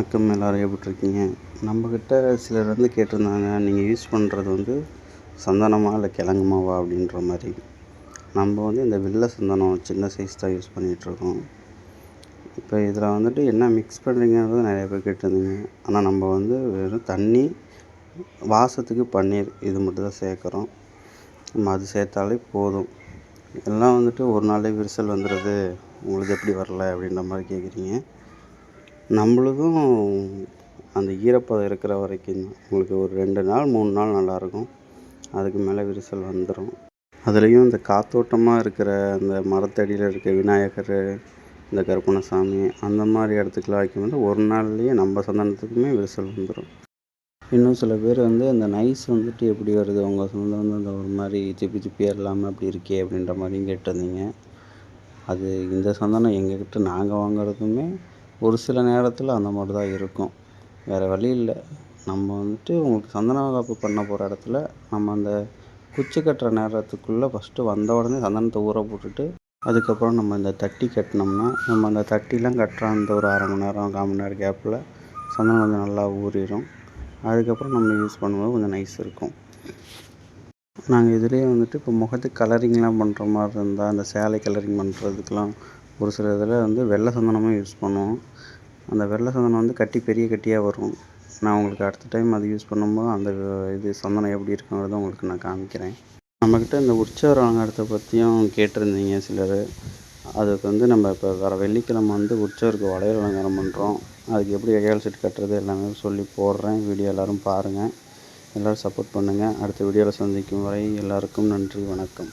வணக்கம். எல்லோரும் எப்படி இருக்கீங்க? நம்மக்கிட்ட சிலர் வந்து கேட்டிருந்தாங்க, நீங்கள் யூஸ் பண்ணுறது வந்து சந்தனமா இல்லை கிழங்குமாவா அப்படின்ற மாதிரி. நம்ம வந்து இந்த வெள்ளை சந்தனம் சின்ன சைஸ் தான் யூஸ் பண்ணிகிட்ருக்கோம். இப்போ இதில் வந்துட்டு என்ன மிக்ஸ் பண்ணுறீங்கன்றது நிறைய பேர் கேட்டிருந்தீங்க. ஆனால் நம்ம வந்து வெறும் தண்ணி, வாசத்துக்கு பன்னீர் இது மட்டும் தான் சேர்க்குறோம். நம்ம அது சேர்த்தாலே போதும். எல்லாம் வந்துட்டு ஒரு நாளே விரிசல் வந்துடுது, உங்களுக்கு எப்படி வரல அப்படின்ற மாதிரி கேட்குறீங்க. நம்மளுக்கும் அந்த ஈரப்பதம் இருக்கிற வரைக்கும் தான். உங்களுக்கு ஒரு 2 நாள் 3 நாள் நல்லாயிருக்கும். அதுக்கு மேலே விரிசல் வந்துடும். அதுலேயும் இந்த காத்தோட்டமாக இருக்கிற அந்த மரத்தடியில் இருக்க விநாயகர், இந்த கருப்பணசாமி அந்த மாதிரி இடத்துக்குலாம் வைக்கும்போது ஒரு நாள்லேயே நம்ம சந்தனத்துக்குமே விரிசல் வந்துடும். இன்னும் சில பேர் வந்து அந்த நைஸ் வந்துட்டு எப்படி வருது, உங்கள் சந்தனம் வந்து அந்த ஒரு மாதிரி சிப்பி சிப்பியாக இல்லாமல் அப்படி இருக்கே அப்படின்ற மாதிரியும் கேட்டிருந்தீங்க. அது இந்த சந்தனம் எங்ககிட்ட நாங்கள் வாங்குறதுமே ஒரு சில நேரத்தில் அந்த மாதிரி தான் இருக்கும். வேறு வழி இல்லை. நம்ம வந்துட்டு உங்களுக்கு சந்தன காப்பு பண்ண போகிற இடத்துல நம்ம அந்த குச்சி கட்டுற நேரத்துக்குள்ளே ஃபஸ்ட்டு வந்த உடனே சந்தனத்தை ஊற போட்டுட்டு அதுக்கப்புறம் நம்ம இந்த தட்டி கட்டினோம்னா, நம்ம அந்த தட்டிலாம் கட்டுற அந்த ஒரு 1/2 மணி நேரம் 1/4 மணி நேரம் கேப்பில் சந்தனம் கொஞ்சம் நல்லா ஊறிடும். அதுக்கப்புறம் நம்ம யூஸ் பண்ணும்போது கொஞ்சம் நைஸ் இருக்கும். நாங்கள் இதுலேயே வந்துட்டு இப்போ முகத்துக்கு கலரிங்லாம் பண்ணுற மாதிரி இருந்தால், அந்த சேலை கலரிங் பண்ணுறதுக்கெலாம் ஒரு சில இதில் வந்து வெள்ளை சந்தனமும் யூஸ் பண்ணுவோம். அந்த வெள்ளை சந்தனம் வந்து பெரிய கட்டியாக வரும். நான் உங்களுக்கு அடுத்த டைம் அது யூஸ் பண்ணும்போது அந்த இது சந்தனம் எப்படி இருக்குங்கிறத உங்களுக்கு நான் காமிக்கிறேன். நம்மக்கிட்ட இந்த உற்சவர் அலங்காரத்தை பற்றியும் கேட்டிருந்தீங்க சிலர். அதுக்கு வந்து நம்ம இப்போ வர வெள்ளிக்கிழமை வந்து உற்சவருக்கு வளையல் அலங்காரம் பண்ணுறோம். அதுக்கு எப்படி கையால் செட் கட்டுறது எல்லாமே சொல்லி போடுறேன். வீடியோ எல்லோரும் பாருங்கள். எல்லோரும் சப்போர்ட் பண்ணுங்கள். அடுத்த வீடியோவில் சந்திக்கும் வரை எல்லாருக்கும் நன்றி, வணக்கம்.